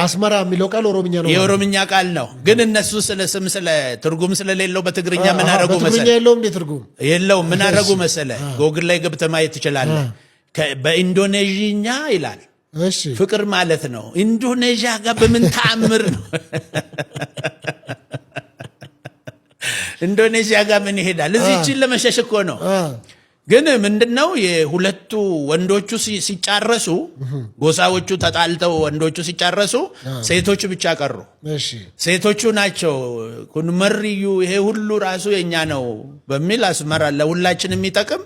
አስመራ የሚለው ቃል ኦሮምኛ ነው። የኦሮምኛ ቃል ነው። ግን እነሱ ስለ ስም ስለ ትርጉም ስለሌለው በትግርኛ ምን አረጉ መሰለ? በትግርኛ የለውም እንዴ ትርጉም? የለውም። ምን አረጉ መሰለ? ጎግል ላይ ገብተህ ማየት ትችላለህ። በኢንዶኔዥኛ ይላል። እሺ ፍቅር ማለት ነው። ኢንዶኔዥያ ጋር በምን ተአምር ነው? ኢንዶኔዥያ ጋር ምን ይሄዳል? እዚህችን ለመሸሽ እኮ ነው። ግን ምንድነው የሁለቱ ወንዶቹ ሲጫረሱ ጎሳዎቹ ተጣልተው ወንዶቹ ሲጫረሱ ሴቶቹ ብቻ ቀሩ። እሺ ሴቶቹ ናቸው ኩንመርዩ ይሄ ሁሉ ራሱ የኛ ነው በሚል አስመራ ለሁላችን የሚጠቅም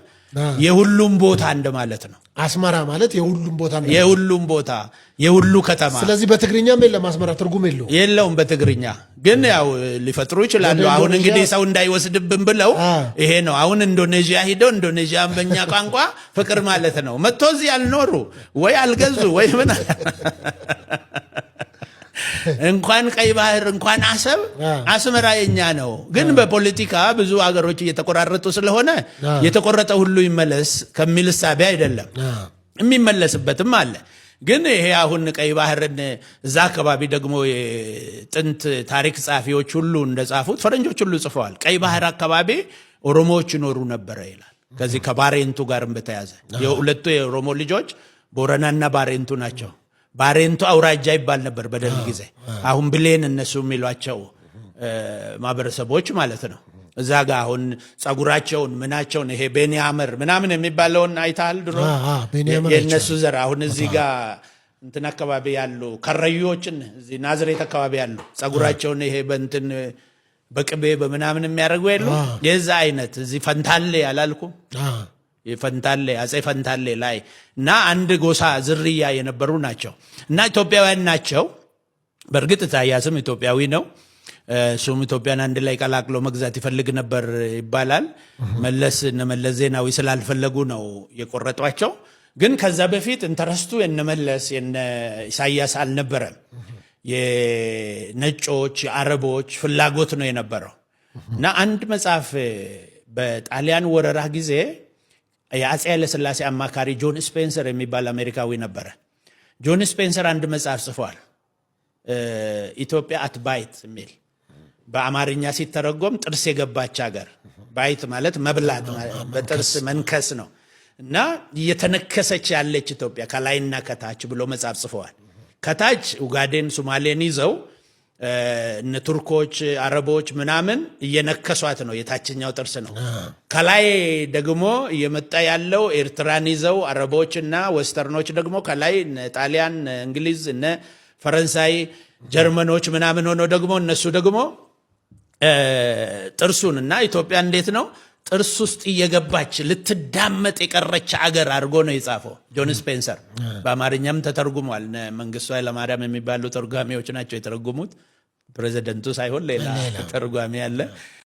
የሁሉም ቦታ እንደማለት ነው። አስመራ ማለት የሁሉም ቦታ ነው። የሁሉም ቦታ የሁሉ ከተማ። ስለዚህ በትግርኛም የለም አስመራ ትርጉም የለውም በትግርኛ። ግን ያው ሊፈጥሩ ይችላሉ። አሁን እንግዲህ ሰው እንዳይወስድብን ብለው ይሄ ነው። አሁን ኢንዶኔዥያ ሄደው ኢንዶኔዥያን በእኛ ቋንቋ ፍቅር ማለት ነው። መጥቶ እዚህ ያልኖሩ ወይ አልገዙ ወይ ምን እንኳን ቀይ ባህር እንኳን አሰብ አስመራ የኛ ነው። ግን በፖለቲካ ብዙ አገሮች እየተቆራረጡ ስለሆነ የተቆረጠ ሁሉ ይመለስ ከሚል እሳቤ አይደለም። የሚመለስበትም አለ። ግን ይሄ አሁን ቀይ ባህርን እዛ አካባቢ ደግሞ የጥንት ታሪክ ጸሐፊዎች ሁሉ እንደጻፉት ፈረንጆች ሁሉ ጽፈዋል። ቀይ ባህር አካባቢ ኦሮሞዎች ይኖሩ ነበረ ይላል። ከዚህ ከባሬንቱ ጋርም በተያዘ የሁለቱ የኦሮሞ ልጆች ቦረናና ባሬንቱ ናቸው። ባሬንቱ አውራጃ ይባል ነበር በደርግ ጊዜ። አሁን ብሌን እነሱ የሚሏቸው ማህበረሰቦች ማለት ነው። እዛ ጋር አሁን ጸጉራቸውን ምናቸውን ይሄ ቤኒያመር ምናምን የሚባለውን አይታል ድሮ የነሱ ዘር አሁን እዚህ ጋር እንትን አካባቢ ያሉ ከረዮችን እዚህ ናዝሬት አካባቢ ያሉ ጸጉራቸውን ይሄ በእንትን በቅቤ በምናምን የሚያደርጉ የሉ የዛ አይነት እዚህ ፈንታሌ ያላልኩም ፈንታሌ አጼ ፈንታሌ ላይ እና አንድ ጎሳ ዝርያ የነበሩ ናቸው እና ኢትዮጵያውያን ናቸው። በእርግጥ ኢሳያስም ኢትዮጵያዊ ነው። እሱም ኢትዮጵያን አንድ ላይ ቀላቅሎ መግዛት ይፈልግ ነበር ይባላል። መለስ ዜናዊ ስላልፈለጉ ነው የቆረጧቸው። ግን ከዛ በፊት ኢንተረስቱ የነመለስ የነ ኢሳያስ አልነበረም። የነጮች የአረቦች ፍላጎት ነው የነበረው እና አንድ መጽሐፍ በጣሊያን ወረራ ጊዜ የአጼ ኃይለሥላሴ አማካሪ ጆን ስፔንሰር የሚባል አሜሪካዊ ነበረ። ጆን ስፔንሰር አንድ መጽሐፍ ጽፏል። ኢትዮጵያ አት ባይት የሚል በአማርኛ ሲተረጎም ጥርስ የገባች ሀገር። ባይት ማለት መብላት በጥርስ መንከስ ነው እና እየተነከሰች ያለች ኢትዮጵያ ከላይና ከታች ብሎ መጽሐፍ ጽፈዋል። ከታች ኡጋዴን ሶማሌን ይዘው እነ ቱርኮች አረቦች ምናምን እየነከሷት ነው። የታችኛው ጥርስ ነው። ከላይ ደግሞ እየመጣ ያለው ኤርትራን ይዘው አረቦችና ወስተርኖች ደግሞ ከላይ ጣሊያን፣ እንግሊዝ፣ እነ ፈረንሳይ፣ ጀርመኖች ምናምን ሆኖ ደግሞ እነሱ ደግሞ ጥርሱን እና ኢትዮጵያ እንዴት ነው ጥርስ ውስጥ እየገባች ልትዳመጥ የቀረች አገር አድርጎ ነው የጻፈው ጆን ስፔንሰር። በአማርኛም ተተርጉሟል። መንግስቱ ኃይለማርያም የሚባሉ ተርጓሚዎች ናቸው የተረጉሙት። ፕሬዚደንቱ ሳይሆን ሌላ ተርጓሚ ያለ